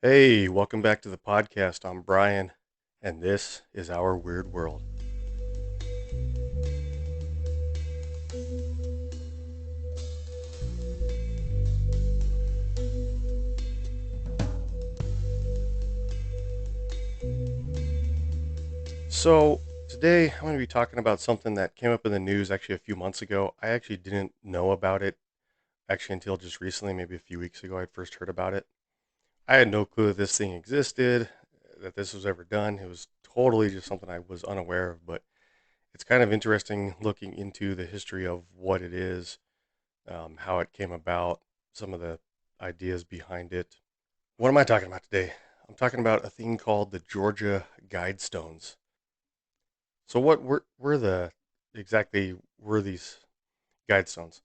Hey, welcome back to the podcast. I'm Brian, and this is our weird world. So, today I'm going to be talking about something that came up in the news actually a few months ago. I actually didn't know about it actually until just recently, maybe a few weeks ago, I first heard about it. I had no clue that this thing existed, that this was ever done. It was totally just something I was unaware of, but it's kind of interesting looking into the history of what it is, how it came about, some of the ideas behind it. What am I talking about today? I'm talking about a thing called the Georgia Guidestones. So what were exactly were these Guidestones?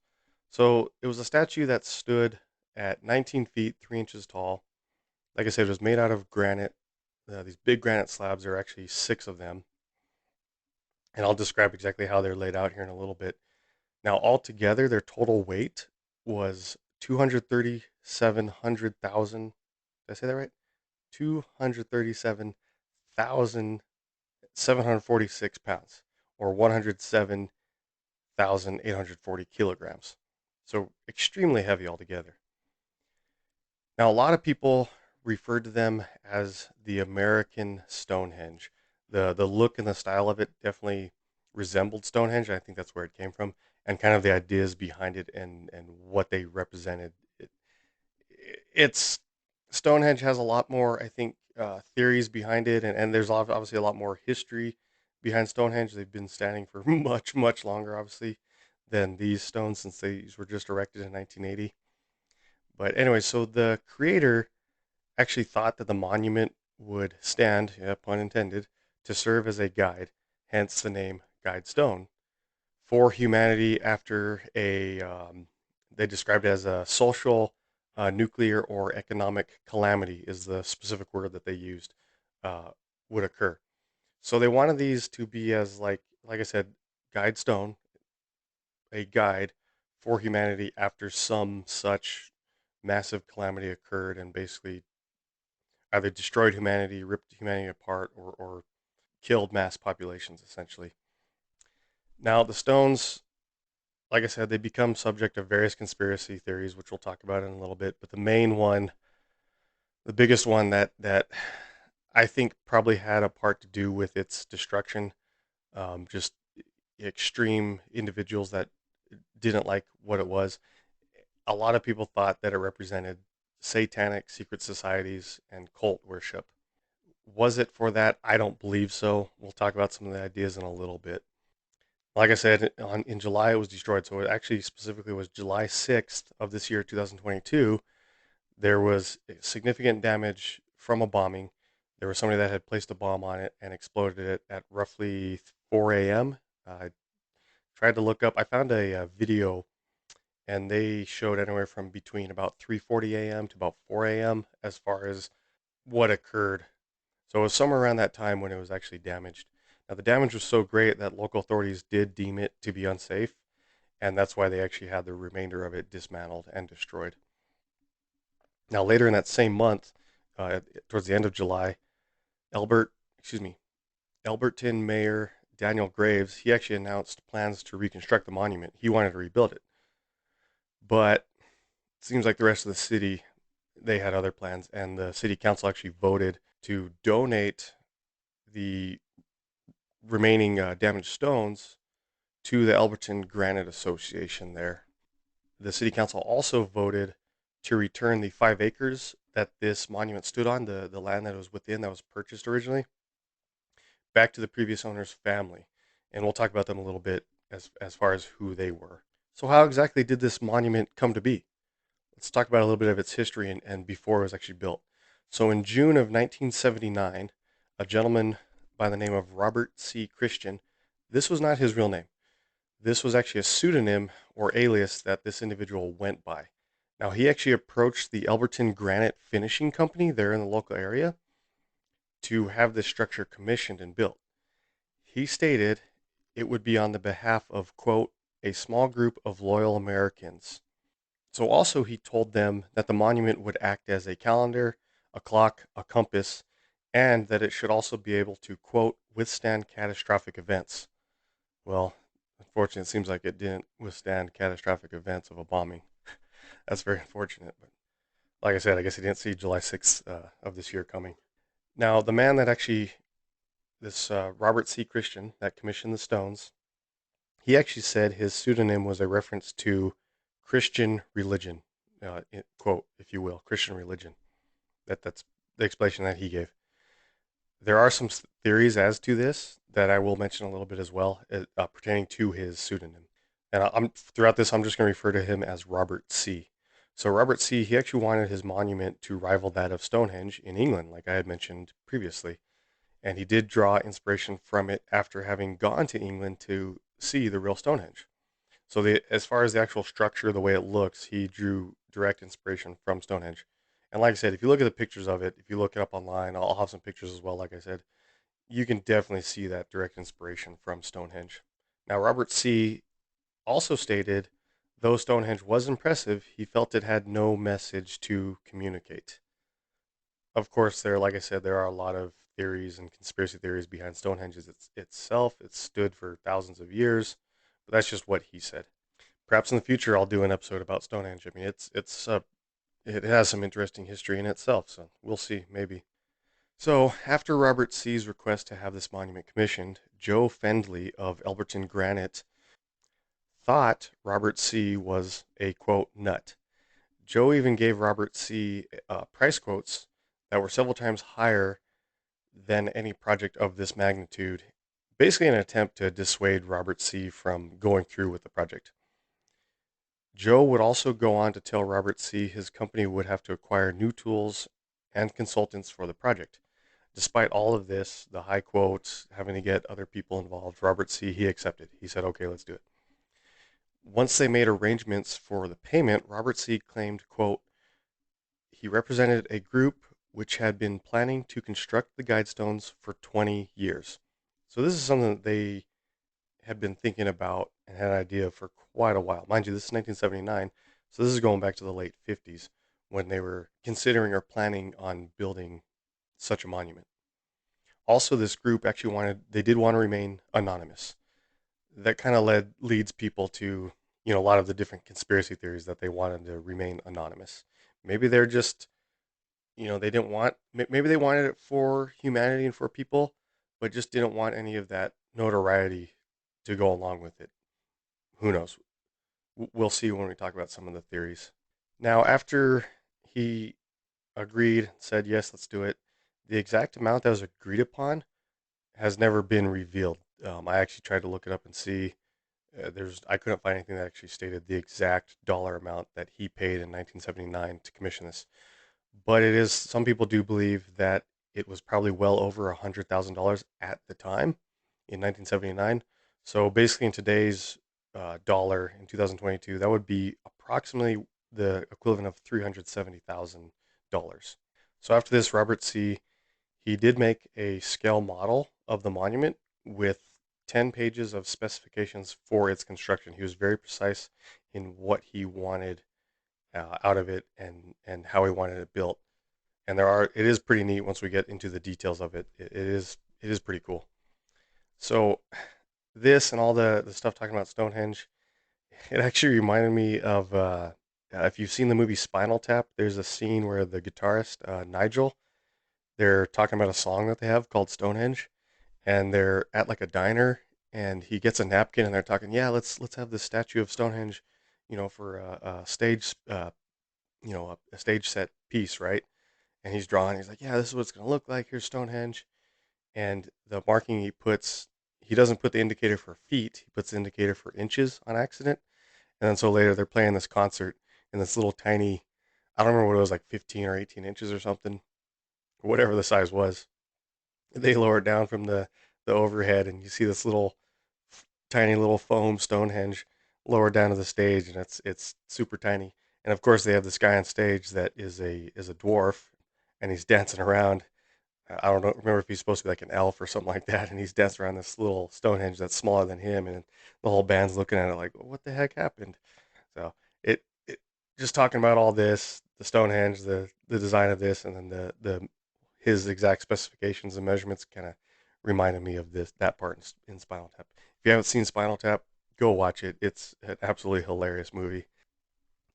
So it was a statue that stood at 19 feet 3 inches tall. Like I said, it was made out of granite. These big granite slabs. There are actually six of them, and I'll describe exactly how they're laid out here in a little bit. Now, altogether, their total weight was 237,000. Did I say that right? 237,746 pounds, or 107,840 kilograms. So extremely heavy altogether. Now, a lot of people refer to them as the American Stonehenge. The look and the style of it definitely resembled Stonehenge. I think that's where it came from, and kind of the ideas behind it and what they represented. It's Stonehenge has a lot more, I think, theories behind it, and there's obviously a lot more history behind Stonehenge. They've been standing for much longer, obviously, than these stones since these were just erected in 1980. But anyway, so the creator actually thought that the monument would stand, yeah, pun intended, to serve as a guide, hence the name Guidestone, for humanity after they described it as a social, nuclear, or economic calamity, is the specific word that they used, uh, would occur. So they wanted these to be as, like I said, guide stone, a guide for humanity after some such massive calamity occurred and basically either destroyed humanity, ripped humanity apart, or killed mass populations essentially. Now the stones, like I said, they become subject of various conspiracy theories, which we'll talk about in a little bit. But the main one, the biggest one that I think probably had a part to do with its destruction, just extreme individuals that didn't like what it was. A lot of people thought that it represented satanic secret societies and cult worship. Was it for that? I don't believe so. We'll talk about some of the ideas in a little bit. Like I said, in July it was destroyed. So it actually specifically was July 6th of this year, 2022. There was significant damage from a bombing. There was somebody that had placed a bomb on it and exploded it at roughly 4 a.m. I tried to look up. I found a video, and they showed anywhere from between about 3:40 a.m. to about 4 a.m. as far as what occurred. So it was somewhere around that time when it was actually damaged. Now the damage was so great that local authorities did deem it to be unsafe, and that's why they actually had the remainder of it dismantled and destroyed. Now later in that same month, towards the end of July, Albert, excuse me, Alberton Mayor Daniel Graves, he actually announced plans to reconstruct the monument. He wanted to rebuild it, but it seems like the rest of the city, they had other plans, and the city council actually voted to donate the remaining damaged stones to the Alberton Granite Association there. The city council also voted to return the 5 acres that this monument stood on, the land that it was within that was purchased originally, back to the previous owner's family. And we'll talk about them a little bit as far as who they were. So, how exactly did this monument come to be? Let's talk about a little bit of its history and before it was actually built. So, in June of 1979, a gentleman by the name of Robert C. Christian, this was not his real name. This was actually a pseudonym or alias that this individual went by. Now, he actually approached the Elberton Granite Finishing Company there in the local area to have this structure commissioned and built. He stated it would be on the behalf of, quote, a small group of loyal Americans. So, also, he told them that the monument would act as a calendar, a clock, a compass, and that it should also be able to, quote, withstand catastrophic events. Well, unfortunately, it seems like it didn't withstand catastrophic events of a bombing. That's very unfortunate. But like I said, I guess he didn't see July 6th of this year coming. Now, the man that actually, this Robert C. Christian, that commissioned the stones, he actually said his pseudonym was a reference to Christian religion, quote, if you will, Christian religion. That's the explanation that he gave. There are some theories as to this that I will mention a little bit as well, pertaining to his pseudonym. And I'm throughout this, I'm just going to refer to him as Robert C. So Robert C. He actually wanted his monument to rival that of Stonehenge in England, like I had mentioned previously, and he did draw inspiration from it after having gone to England to see the real Stonehenge. So as far as the actual structure, the way it looks, he drew direct inspiration from Stonehenge. And like I said, if you look at the pictures of it, if you look it up online, I'll have some pictures as well. Like I said, you can definitely see that direct inspiration from Stonehenge. Now, Robert C. also stated, though Stonehenge was impressive, he felt it had no message to communicate. Of course, like I said, there are a lot of theories and conspiracy theories behind Stonehenge itself. It's stood for thousands of years, but that's just what he said. Perhaps in the future, I'll do an episode about Stonehenge. I mean, it has some interesting history in itself, so we'll see, maybe. So, after Robert C.'s request to have this monument commissioned, Joe Fendley of Elberton Granite thought Robert C. was a quote nut. Joe even gave Robert C. Price quotes that were several times higher than any project of this magnitude, basically in an attempt to dissuade Robert C. from going through with the project. Joe would also go on to tell Robert C. his company would have to acquire new tools and consultants for the project. Despite all of this, the high quotes, having to get other people involved, Robert C. he accepted. He said, "Okay, let's do it." Once they made arrangements for the payment, Robert C. claimed, quote, he represented a group which had been planning to construct the Guidestones for 20 years. So this is something that they had been thinking about and had an idea for quite a while. Mind you, this is 1979, so this is going back to the late 50s when they were considering or planning on building such a monument. Also, this group actually they did want to remain anonymous. That kind of leads people to, a lot of the different conspiracy theories that they wanted to remain anonymous. Maybe they're just, they didn't want, maybe they wanted it for humanity and for people, but just didn't want any of that notoriety to go along with it. Who knows? We'll see when we talk about some of the theories. Now, after he agreed, said, yes, let's do it, the exact amount that was agreed upon has never been revealed. I actually tried to look it up and see. I couldn't find anything that actually stated the exact dollar amount that he paid in 1979 to commission this. But it is, some people do believe that it was probably well over $100,000 at the time in 1979. So basically, in today's dollar in 2022, that would be approximately the equivalent of $370,000. So after this, Robert C. he did make a scale model of the monument with 10 pages of specifications for its construction. He was very precise in what he wanted out of it and how he wanted it built. And it is pretty neat once we get into the details of it. It is pretty cool. So this and all the stuff talking about Stonehenge, it actually reminded me of if you've seen the movie Spinal Tap. There's a scene where the guitarist Nigel, they're talking about a song that they have called Stonehenge, and they're at like a diner, and he gets a napkin, and they're talking, yeah, let's have this statue of Stonehenge, for a stage, a stage set piece, right? And he's drawing. He's like, yeah, this is what it's gonna look like. Here's Stonehenge, and the marking he doesn't put the indicator for feet. He puts the indicator for inches on accident. And then so later they're playing this concert in this little tiny, I don't remember what it was, like 15 or 18 inches or something, or whatever the size was. They lower it down from the overhead, and you see this little tiny little foam Stonehenge lower down to the stage, and it's super tiny. And of course, they have this guy on stage that is a dwarf, and he's dancing around. I don't know, remember if he's supposed to be like an elf or something like that, and he's dancing around this little Stonehenge that's smaller than him, and the whole band's looking at it like, what the heck happened? So it just talking about all this, the Stonehenge, the design of this, and then the his exact specifications and measurements kind of reminded me of that part in Spinal Tap. If you haven't seen Spinal Tap, go watch it. It's an absolutely hilarious movie.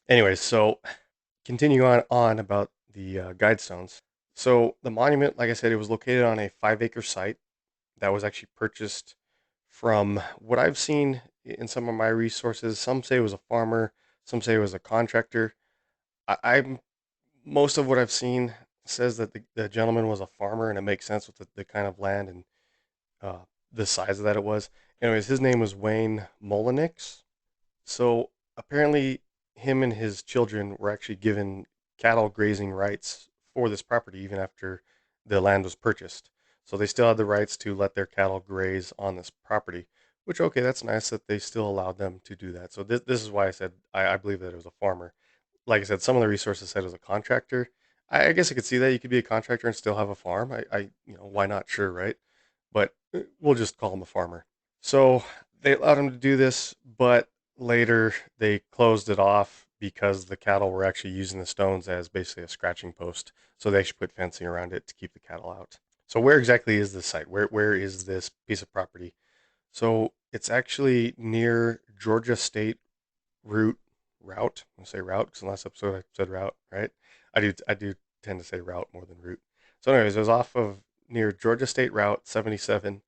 Anyways, so continue on about the Guidestones. So the monument, like I said, it was located on a 5-acre site that was actually purchased from what I've seen in some of my resources. Some say it was a farmer, some say it was a contractor. I'm most of what I've seen says that the gentleman was a farmer, and it makes sense with the kind of land and uh, the size that it was. Anyways, his name was Wayne Molinix. So apparently, him and his children were actually given cattle grazing rights for this property even after the land was purchased. So they still had the rights to let their cattle graze on this property, which, okay, that's nice that they still allowed them to do that. So this is why I said I believe that it was a farmer. Like I said, some of the resources said it was a contractor. I guess I could see that you could be a contractor and still have a farm. Why not? Sure, right? But we'll just call him a farmer. So they allowed him to do this, but later they closed it off because the cattle were actually using the stones as basically a scratching post. So they actually put fencing around it to keep the cattle out. So where exactly is this site? Where is this piece of property? So it's actually near Georgia State route route. I'm gonna say route because in the last episode I said route, right? I do tend to say route more than route. So anyways, it was off of near Georgia State Route 77,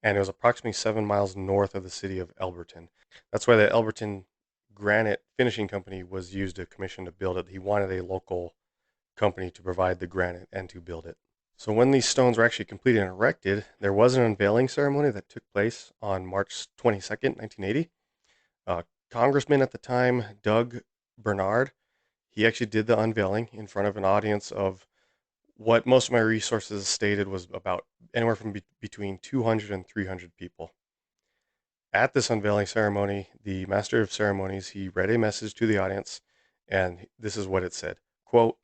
and it was approximately 7 miles north of the city of Elberton. That's why the Elberton Granite Finishing Company was used to commission to build it. He wanted a local company to provide the granite and to build it. So when these stones were actually completed and erected, there was an unveiling ceremony that took place on March 22nd, 1980. Congressman at the time, Doug Bernard, he actually did the unveiling in front of an audience of what most of my resources stated was about anywhere from between 200 and 300 people. At this unveiling ceremony, the master of ceremonies, he read a message to the audience, and this is what it said. Quote,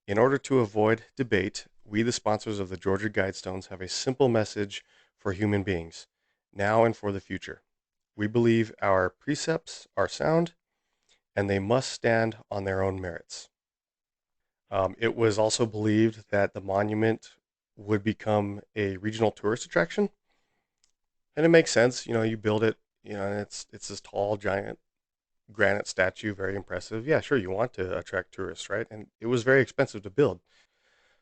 in order to avoid debate, we, the sponsors of the Georgia Guidestones, have a simple message for human beings, now and for the future. We believe our precepts are sound, and they must stand on their own merits. It was also believed that the monument would become a regional tourist attraction, and it makes sense. You build it, and it's this tall, giant granite statue, very impressive. Yeah, sure, you want to attract tourists, right? And it was very expensive to build.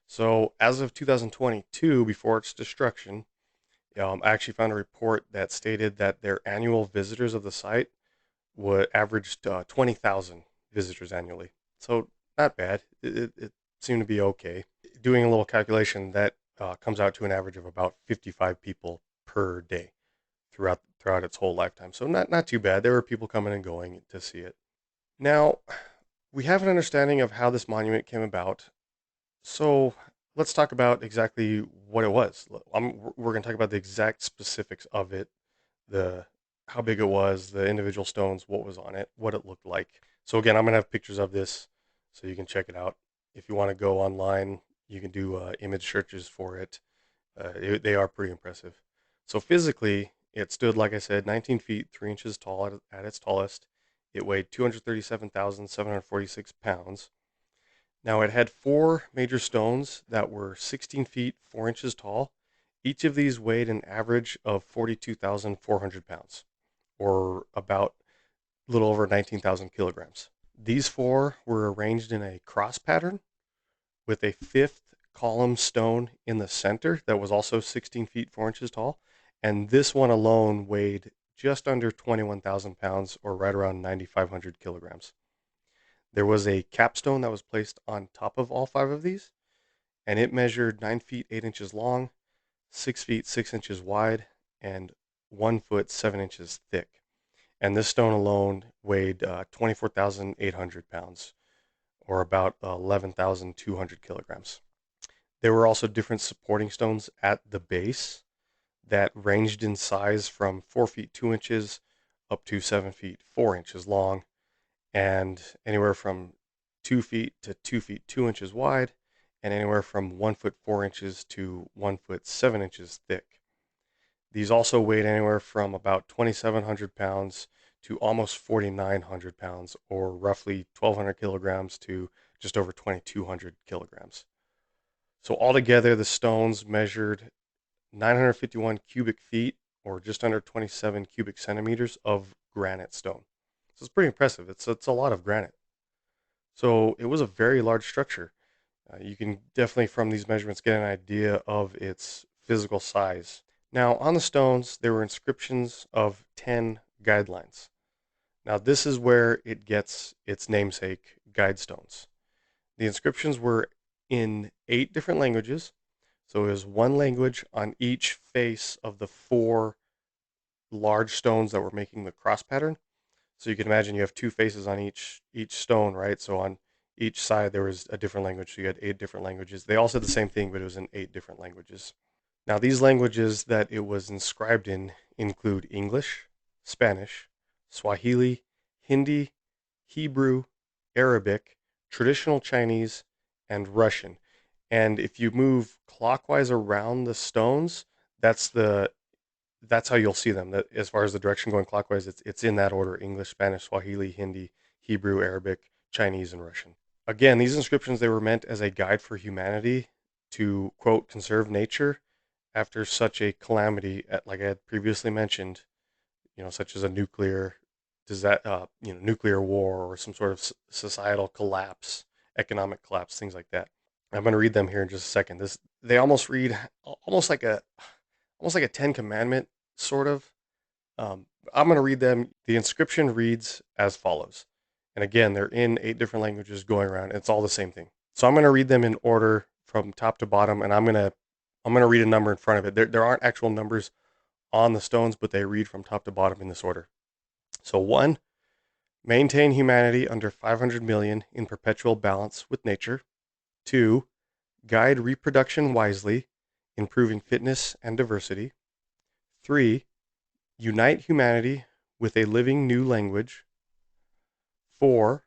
So as of 2022, before its destruction, I actually found a report that stated that their annual visitors of the site would averaged 20,000 visitors annually. So not bad. It seemed to be okay. Doing a little calculation, that comes out to an average of about 55 people per day throughout its whole lifetime. So not too bad. There were people coming and going to see it. Now we have an understanding of how this monument came about. So let's talk about exactly what it was. We're going to talk about the exact specifics of it, the how big it was, the individual stones, what was on it, what it looked like. So again, I'm gonna have pictures of this, so you can check it out. If you want to go online, you can do image searches for it. They are pretty impressive. So physically, it stood, like I said, 19 feet 3 inches tall at its tallest. It weighed 237,746 pounds. Now it had four major stones that were 16 feet 4 inches tall. Each of these weighed an average of 42,400 pounds, or about a little over 19,000 kilograms. These four were arranged in a cross pattern with a fifth column stone in the center that was also 16 feet 4 inches tall. And this one alone weighed just under 21,000 pounds, or right around 9,500 kilograms. There was a capstone that was placed on top of all five of these, and it measured 9 feet 8 inches long, 6 feet 6 inches wide, and 1 foot 7 inches thick. And this stone alone weighed 24,800 pounds, or about 11,200 kilograms. There were also different supporting stones at the base that ranged in size from 4 feet 2 inches up to 7 feet 4 inches long, and anywhere from 2 feet to 2 feet 2 inches wide, and anywhere from 1 foot 4 inches to 1 foot 7 inches thick. These also weighed anywhere from about 2,700 pounds to almost 4,900 pounds, or roughly 1,200 kilograms to just over 2,200 kilograms. So altogether, the stones measured 951 cubic feet, or just under 27 cubic centimeters of granite stone. So it's pretty impressive. It's a lot of granite. So it was a very large structure. You can definitely, from these measurements, get an idea of its physical size. Now, on the stones, there were inscriptions of 10 guidelines. Now, this is where it gets its namesake, Guidestones. The inscriptions were in 8 different languages. So it was one language on each face of the 4 large stones that were making the cross pattern. So you can imagine you have 2 faces on each stone, right? So on each side there was a different language. So you had 8 different languages. They all said the same thing, but it was in 8 different languages. Now these languages that it was inscribed in include English, Spanish, Swahili, Hindi, Hebrew, Arabic, traditional Chinese, and Russian. And if you move clockwise around the stones, that's the that's how you'll see them. That as far as the direction going clockwise, it's in that order: English, Spanish, Swahili, Hindi, Hebrew, Arabic, Chinese, and Russian. Again, these inscriptions, they were meant as a guide for humanity to, quote, conserve nature after such a calamity, like I had previously mentioned, such as a nuclear war or some sort of societal collapse, economic collapse, things like that. I'm going to read them here in just a second. They almost read almost like a Ten Commandment sort of. I'm going to read them. The inscription reads as follows. And again, they're in 8 different languages going around. It's all the same thing. So I'm going to read them in order from top to bottom, and I'm going to read a number in front of it. There aren't actual numbers on the stones, but they read from top to bottom in this order. So 1, maintain humanity under 500 million in perpetual balance with nature. 2, guide reproduction wisely, improving fitness and diversity. 3, unite humanity with a living new language. 4,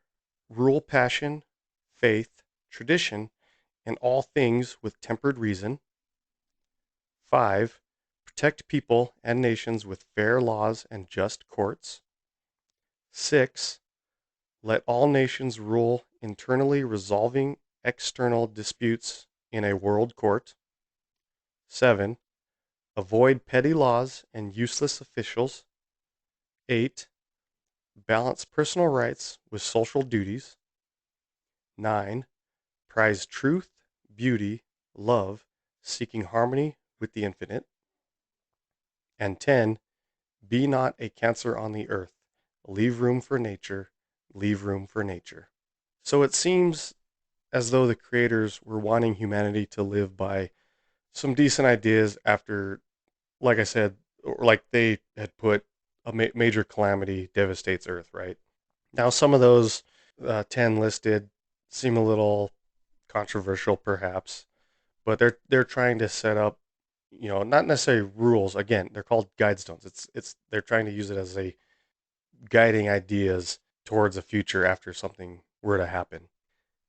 rule passion, faith, tradition, and all things with tempered reason. 5, protect people and nations with fair laws and just courts. 6, let all nations rule internally, resolving external disputes in a world court. 7, avoid petty laws and useless officials. 8, balance personal rights with social duties. 9, prize truth, beauty, love, seeking harmony with the infinite. And 10, be not a cancer on the earth. Leave room for nature. Leave room for nature. So it seems as though the creators were wanting humanity to live by some decent ideas after, like I said, or like they had put a major calamity devastates Earth, right? Now, some of those 10 listed seem a little controversial, perhaps, but they're trying to set up, not necessarily rules. Again, they're called guidestones. It's they're trying to use it as a guiding ideas towards a future after something were to happen.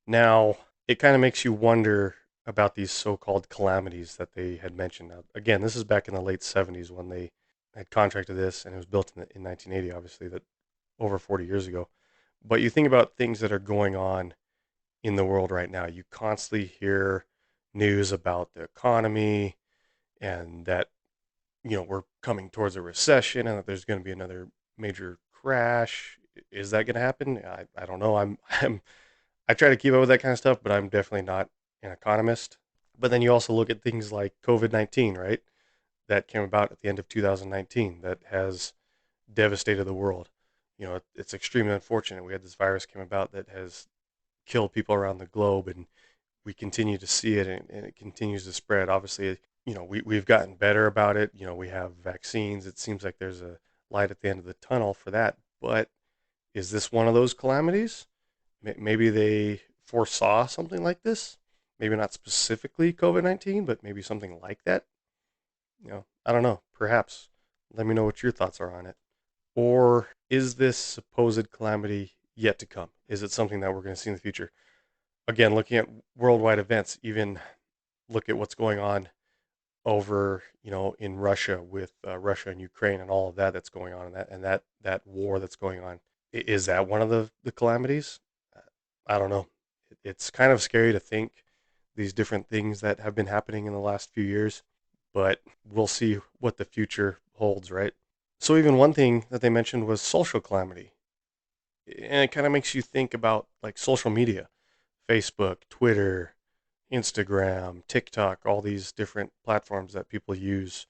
Now, it kind of makes you wonder about these so-called calamities that they had mentioned. Now, again, this is back in the late 70s when they had contracted this, and it was built in 1980, obviously, that over 40 years ago. But you think about things that are going on in the world right now. You constantly hear news about the economy and that we're coming towards a recession and that there's going to be another major crash. Is that going to happen? I don't know. I try to keep up with that kind of stuff, but I'm definitely not an economist. But then you also look at things like COVID-19, right? That came about at the end of 2019 that has devastated the world. It's extremely unfortunate. We had this virus came about that has killed people around the globe, and we continue to see it, and it continues to spread. Obviously, we've gotten better about it. We have vaccines. It seems like there's a light at the end of the tunnel for that. But is this one of those calamities? Maybe they foresaw something like this. Maybe not specifically COVID-19, but maybe something like that. I don't know. Perhaps. Let me know what your thoughts are on it. Or is this supposed calamity yet to come? Is it something that we're going to see in the future? Again, looking at worldwide events, even look at what's going on over, in Russia with Russia and Ukraine and all of that that's going on, and that war that's going on. Is that one of the calamities? I don't know. It's kind of scary to think these different things that have been happening in the last few years, but we'll see what the future holds, right? So even one thing that they mentioned was social calamity. And it kind of makes you think about like social media, Facebook, Twitter, Instagram, TikTok, all these different platforms that people use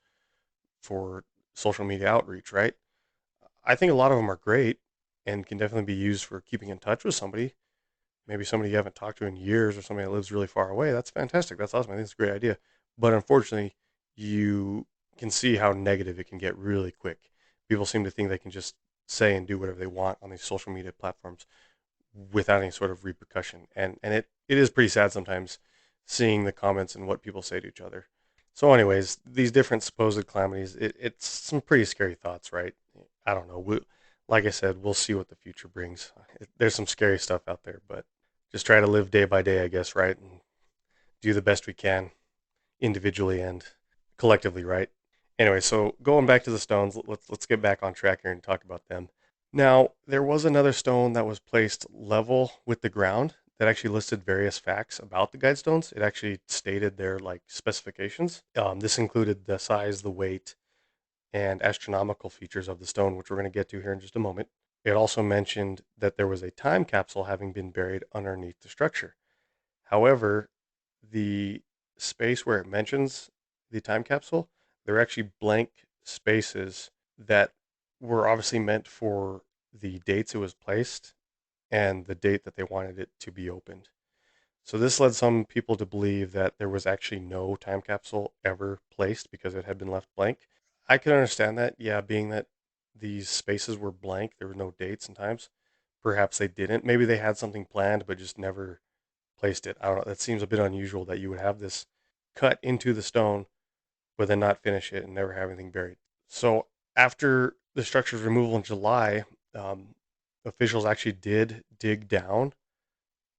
for social media outreach, right? I think a lot of them are great and can definitely be used for keeping in touch with somebody. Maybe somebody you haven't talked to in years or somebody that lives really far away. That's fantastic. That's awesome. I think it's a great idea. But unfortunately, you can see how negative it can get really quick. People seem to think they can just say and do whatever they want on these social media platforms without any sort of repercussion. And it is pretty sad sometimes seeing the comments and what people say to each other. So, anyways, these different supposed calamities, it's some pretty scary thoughts, right? I don't know. Like I said, we'll see what the future brings. There's some scary stuff out there, but just try to live day by day, I guess, right? And do the best we can individually and collectively, right? Anyway, so going back to the stones, let's get back on track here and talk about them. Now, there was another stone that was placed level with the ground that actually listed various facts about the Guidestones. It actually stated their like specifications. This included the size, the weight, and astronomical features of the stone, which we're going to get to here in just a moment. It also mentioned that there was a time capsule having been buried underneath the structure. However, the space where it mentions the time capsule, there are actually blank spaces that were obviously meant for the dates it was placed and the date that they wanted it to be opened. So this led some people to believe that there was actually no time capsule ever placed because it had been left blank. I can understand that, yeah, being that these spaces were blank, there were no dates and times. Perhaps they didn't. Maybe they had something planned but just never placed it. I don't know. That seems a bit unusual that you would have this cut into the stone but then not finish it and never have anything buried. So after the structure's removal in July, um, officials actually did dig down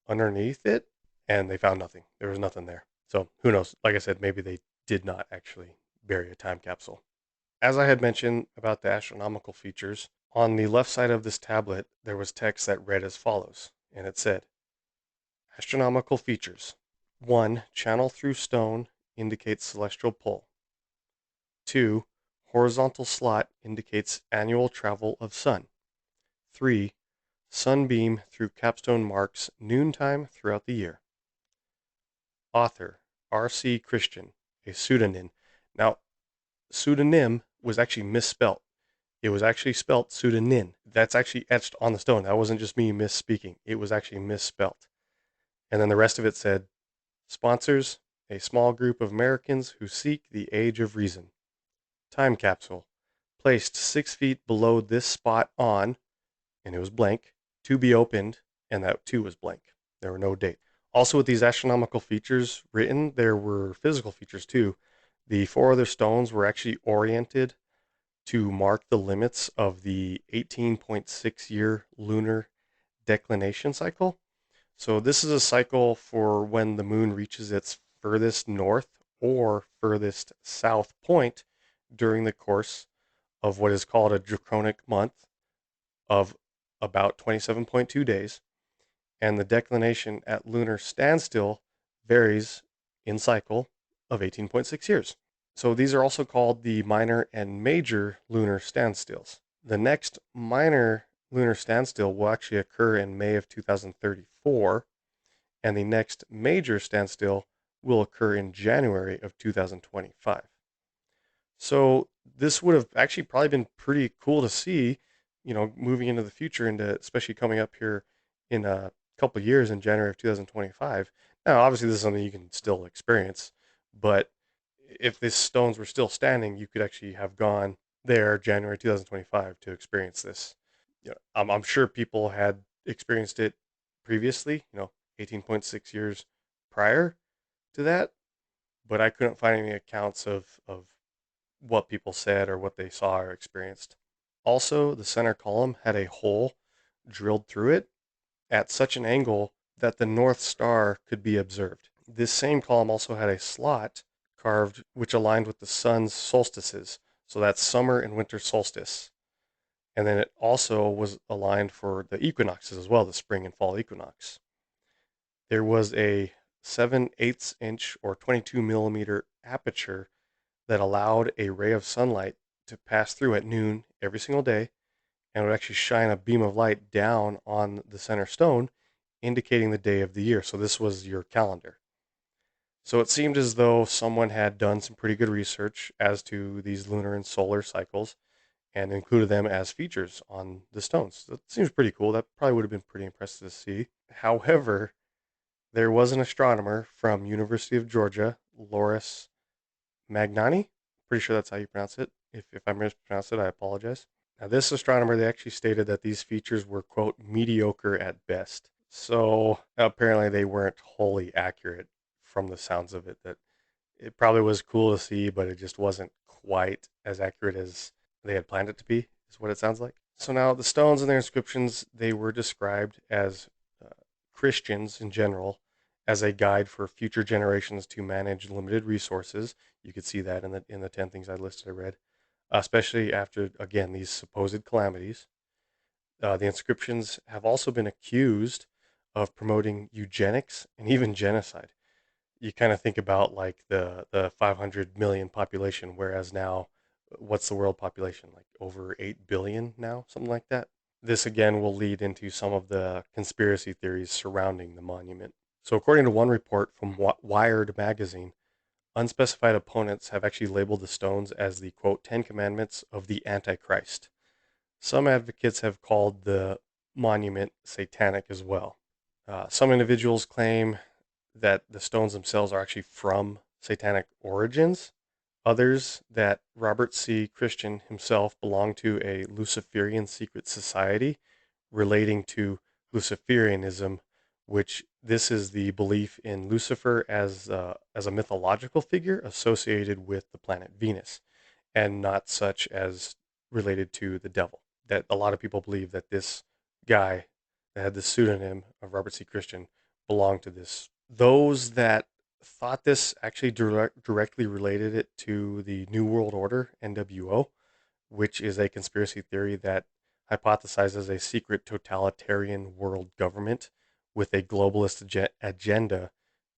underneath it and they found nothing. There was nothing there. So who knows? Like I said, maybe they did not actually bury a time capsule. As I had mentioned about the astronomical features, on the left side of this tablet, there was text that read as follows, and it said, astronomical features. 1. Channel through stone indicates celestial pull. 2. Horizontal slot indicates annual travel of sun. 3. Sunbeam through capstone marks noontime throughout the year. Author R.C. Christian, a pseudonym. Now, pseudonym was actually misspelt. It was actually spelt pseudonym. That's actually etched on the stone. That wasn't just me misspeaking. It was actually misspelt. And then the rest of it said, sponsors, a small group of Americans who seek the age of reason. Time capsule, placed 6 feet below this spot on, and it was blank, to be opened, and that too was blank. There were no date. Also, with these astronomical features written, there were physical features too. The four other stones were actually oriented to mark the limits of the 18.6 year lunar declination cycle. So this is a cycle for when the moon reaches its furthest north or furthest south point during the course of what is called a draconic month of about 27.2 days. And the declination at lunar standstill varies in cycle of 18.6 years. So these are also called the minor and major lunar standstills. The next minor lunar standstill will actually occur in May of 2034, and the next major standstill will occur in January of 2025. So this would have actually probably been pretty cool to see, moving into the future, into especially coming up here in a couple of years in January of 2025. Now, obviously, this is something you can still experience, but if these stones were still standing, you could actually have gone there January 2025 to experience this. I'm sure people had experienced it previously, 18.6 years prior to that, but I couldn't find any accounts of what people said or what they saw or experienced. Also, the center column had a hole drilled through it at such an angle that the North Star could be observed. This same column also had a slot carved which aligned with the sun's solstices. So that's summer and winter solstice. And then it also was aligned for the equinoxes as well, the spring and fall equinox. There was a 7/8 inch or 22 millimeter aperture that allowed a ray of sunlight to pass through at noon every single day and would actually shine a beam of light down on the center stone, indicating the day of the year. So this was your calendar. So it seemed as though someone had done some pretty good research as to these lunar and solar cycles and included them as features on the stones. That seems pretty cool. That probably would have been pretty impressive to see. However, there was an astronomer from University of Georgia, Loris Magnani. Pretty sure that's how you pronounce it. If I mispronounced it, I apologize. Now, this astronomer, they actually stated that these features were, quote, mediocre at best. So apparently they weren't wholly accurate from the sounds of it. That it probably was cool to see, but it just wasn't quite as accurate as they had planned it to be, is what it sounds like. So now the stones and their inscriptions, they were described as uh, Christians in general as a guide for future generations to manage limited resources. You could see that in the 10 things I listed I read, especially after again these supposed calamities. The inscriptions have also been accused of promoting eugenics and even genocide. You kind of think about like the 500 million population, whereas now, what's the world population? Like over 8 billion now, something like that. This again will lead into some of the conspiracy theories surrounding the monument. So, according to one report from Wired magazine, unspecified opponents have actually labeled the stones as the quote 10 commandments of the Antichrist. Some advocates have called the monument satanic as well. Some individuals claim that the stones themselves are actually from satanic origins. Others that Robert C. Christian himself belonged to a Luciferian secret society relating to Luciferianism, which this is the belief in Lucifer as a mythological figure associated with the planet Venus, and not such as related to the devil. That a lot of people believe that this guy that had the pseudonym of Robert C. Christian belonged to this. Those that thought this actually directly related it to the New World Order, NWO, which is a conspiracy theory that hypothesizes a secret totalitarian world government with a globalist agenda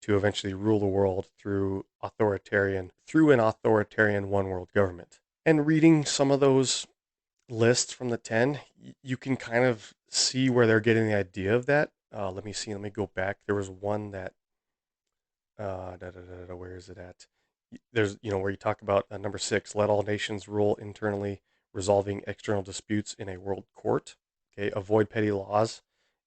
to eventually rule the world through an authoritarian one world government. And reading some of those lists from the 10, you can kind of see where they're getting the idea of that. Let me see. Let me go back. There was one that, where is it at? There's, where you talk about number 6, let all nations rule internally, resolving external disputes in a world court. Okay, avoid petty laws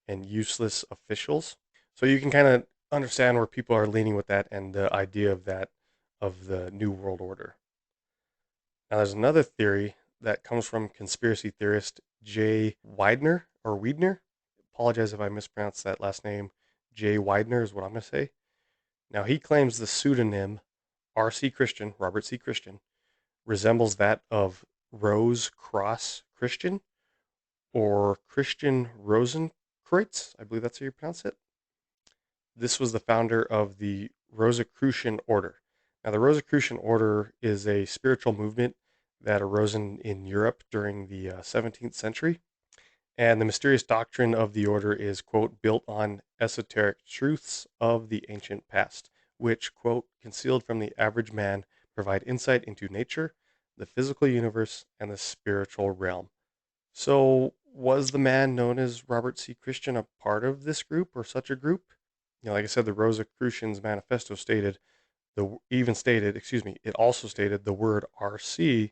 and useless officials. So you can kind of understand where people are leaning with that and the idea of that, of the New World Order. Now, there's another theory that comes from conspiracy theorist Jay Weidner or Weidner. Apologize if I mispronounced that last name. Jay Weidner is what I'm going to say. Now, he claims the pseudonym R.C. Christian, Robert C. Christian, resembles that of Rose Cross Christian or Christian Rosenkreutz. I believe that's how you pronounce it. This was the founder of the Rosicrucian order. Now, the Rosicrucian order is a spiritual movement that arose in Europe during the 17th century. And the mysterious doctrine of the order is, quote, built on esoteric truths of the ancient past, which, quote, concealed from the average man, provide insight into nature, the physical universe, and the spiritual realm. So, was the man known as Robert C. Christian a part of this group or such a group? Like I said, the Rosicrucians Manifesto it also stated the word RC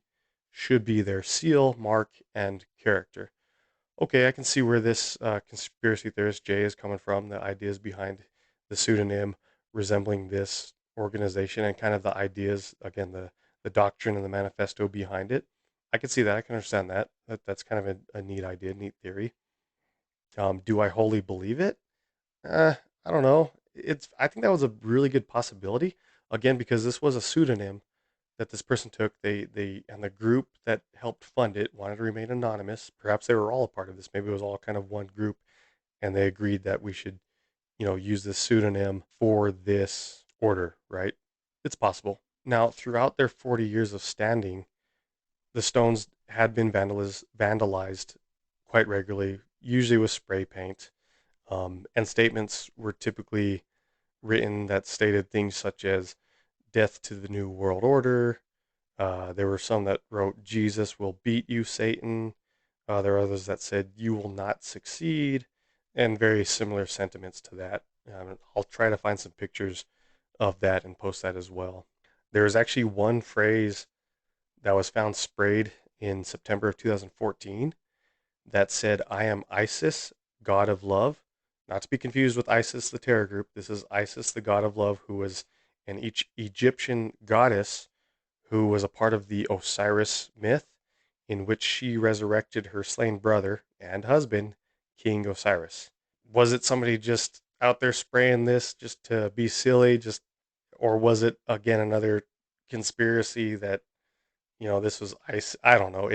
should be their seal, mark, and character. Okay, I can see where this conspiracy theorist Jay is coming from, the ideas behind the pseudonym resembling this organization and kind of the ideas, again, the doctrine and the manifesto behind it. I can see that. I can understand that. That's kind of a neat idea, neat theory. Do I wholly believe it? I don't know. I think that was a really good possibility. Again, because this was a pseudonym that this person took. They and the group that helped fund it wanted to remain anonymous. Perhaps they were all a part of this. Maybe it was all kind of one group, and they agreed that we should, use this pseudonym for this order. Right? It's possible. Now, throughout their 40 years of standing, the stones had been vandalized quite regularly, usually with spray paint. And statements were typically written that stated things such as "Death to the New World Order." There were some that wrote "Jesus will beat you, Satan." There are others that said "You will not succeed," and very similar sentiments to that. I'll try to find some pictures of that and post that as well. There is actually one phrase that was found sprayed in September of 2014 that said, "I am Isis, god of love." Not to be confused with ISIS, the terror group. This is Isis, the god of love, who was an Egyptian goddess who was a part of the Osiris myth, in which she resurrected her slain brother and husband, King Osiris. Was it somebody just out there spraying this just to be silly, or was it again another conspiracy that this was ice? I don't know.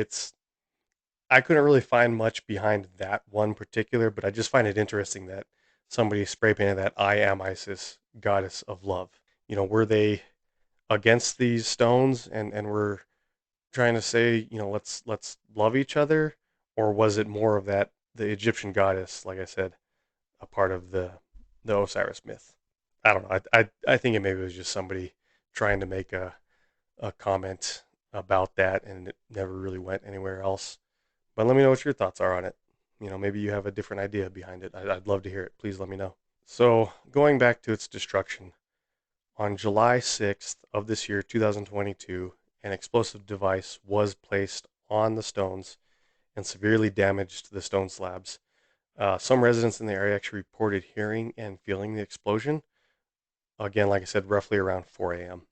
I couldn't really find much behind that one particular, but I just find it interesting that somebody spray painted that "I am Isis, goddess of love." Were they against these stones and were trying to say, let's love each other, or was it more of that the Egyptian goddess, like I said, a part of the Osiris myth? I don't know. I think it maybe was just somebody trying to make a comment about that, and it never really went anywhere else. But let me know what your thoughts are on it. Maybe you have a different idea behind it. I'd love to hear it. Please let me know. So, going back to its destruction, on July 6th of this year, 2022, an explosive device was placed on the stones and severely damaged the stone slabs. Some residents in the area actually reported hearing and feeling the explosion. Again, like I said, roughly around 4 a.m.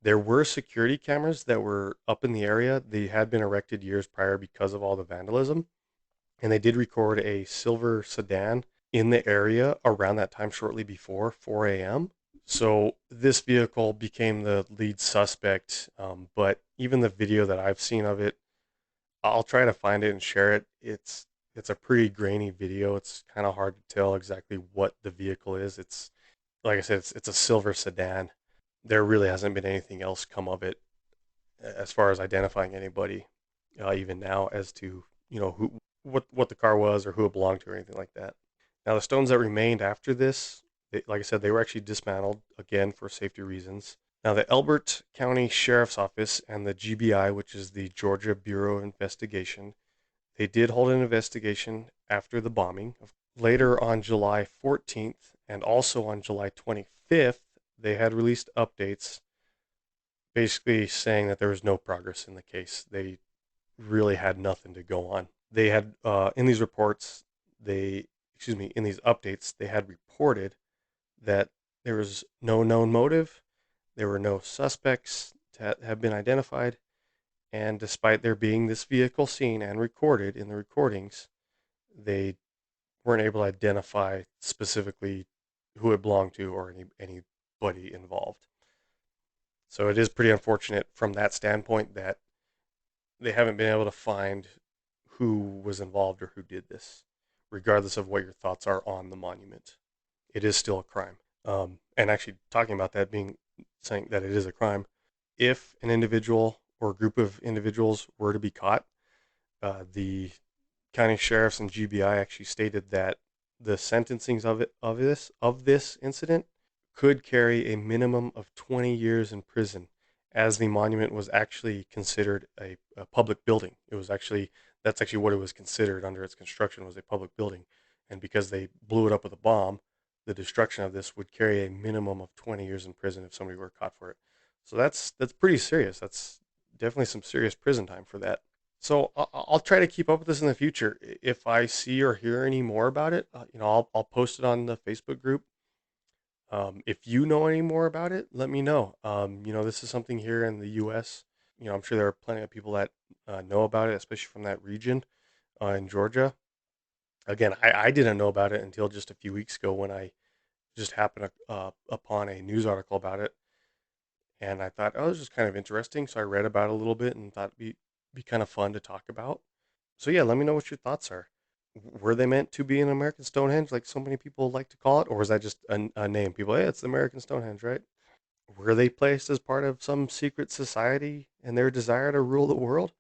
There were security cameras that were up in the area. They had been erected years prior because of all the vandalism, and they did record a silver sedan in the area around that time shortly before 4 a.m. So this vehicle became the lead suspect, but even the video that I've seen of it, I'll try to find it and share it. It's a pretty grainy video. It's kind of hard to tell exactly what the vehicle is. It's like I said, it's a silver sedan. There really hasn't been anything else come of it as far as identifying anybody, even now, as to who what the car was or who it belonged to or anything like that. Now the stones that remained after this, like I said, they were actually dismantled again for safety reasons. Now the Elbert County Sheriff's Office and the GBI, which is the Georgia Bureau of Investigation, they did hold an investigation after the bombing. Later on July 14th and also on July 25th, they had released updates basically saying that there was no progress in the case. They really had nothing to go on. They had in these reports, in these updates, they had reported that there was no known motive, there were no suspects that have been identified, and despite there being this vehicle seen and recorded in the recordings, they weren't able to identify specifically who it belonged to or anybody involved. So it is pretty unfortunate from that standpoint that they haven't been able to find who was involved or who did this, regardless of what your thoughts are on the monument. It is still a crime. And actually, talking about that being saying that it is a crime, if an individual or a group of individuals were to be caught, the county sheriffs and GBI actually stated that the sentencings of this incident could carry a minimum of 20 years in prison, as the monument was actually considered a public building. That's actually what it was considered under its construction, was a public building, and because they blew it up with a bomb, the destruction of this would carry a minimum of 20 years in prison if somebody were caught for it. So that's pretty serious. That's definitely some serious prison time for that. So I'll try to keep up with this in the future. If I see or hear any more about it, I'll post it on the Facebook group. If you know any more about it, let me know. This is something here in the U.S. I'm sure there are plenty of people that know about it, especially from that region in Georgia. Again, I didn't know about it until just a few weeks ago when I just happened upon a news article about it, and I thought, oh, this is kind of interesting. So I read about it a little bit and thought it'd be kind of fun to talk about. So yeah, let me know what your thoughts are. Were they meant to be an American Stonehenge, like so many people like to call it, or was that just a name? People, hey, it's the American Stonehenge, right? Were they placed as part of some secret society and their desire to rule the world,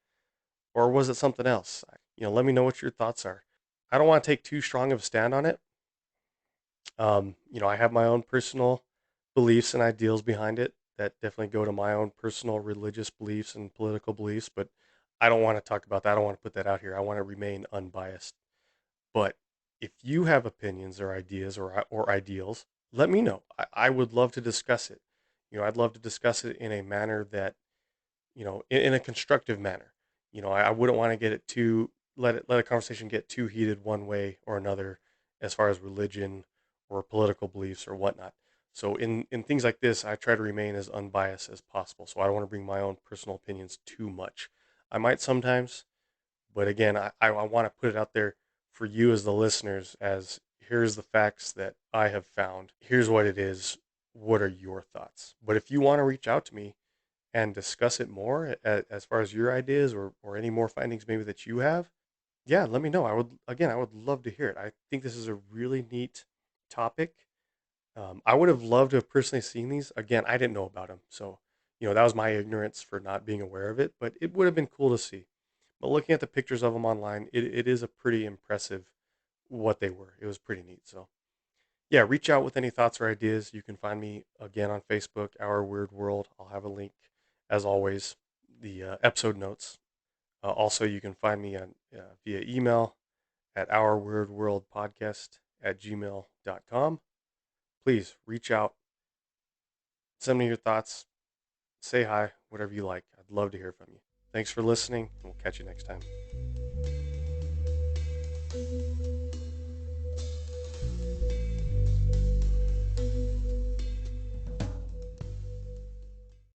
or was it something else? Let me know what your thoughts are. I don't want to take too strong of a stand on it, I have my own personal beliefs and ideals behind it that definitely go to my own personal religious beliefs and political beliefs, but I don't want to talk about that. I don't want to put that out here. I want to remain unbiased. But if you have opinions or ideas or ideals, let me know. I would love to discuss it. I'd love to discuss it in a manner that, in a constructive manner. I wouldn't want to get it too let a conversation get too heated one way or another as far as religion or political beliefs or whatnot. So in things like this, I try to remain as unbiased as possible. So I don't want to bring my own personal opinions too much. I might sometimes, but again, I want to put it out there for you as the listeners as here's the facts that I have found. Here's what it is. What are your thoughts? But if you want to reach out to me and discuss it more as far as your ideas or any more findings maybe that you have, yeah, let me know. I would love to hear it. I think this is a really neat topic. I would have loved to have personally seen these. Again, I didn't know about them. So, that was my ignorance for not being aware of it, but it would have been cool to see. But looking at the pictures of them online, it is a pretty impressive what they were. It was pretty neat. So, yeah, reach out with any thoughts or ideas. You can find me again on Facebook, Our Weird World. I'll have a link, as always, the episode notes. Also, you can find me on via email at ourweirdworldpodcast@gmail.com. Please reach out, send me your thoughts, say hi, whatever you like. I'd love to hear from you. Thanks for listening, and we'll catch you next time.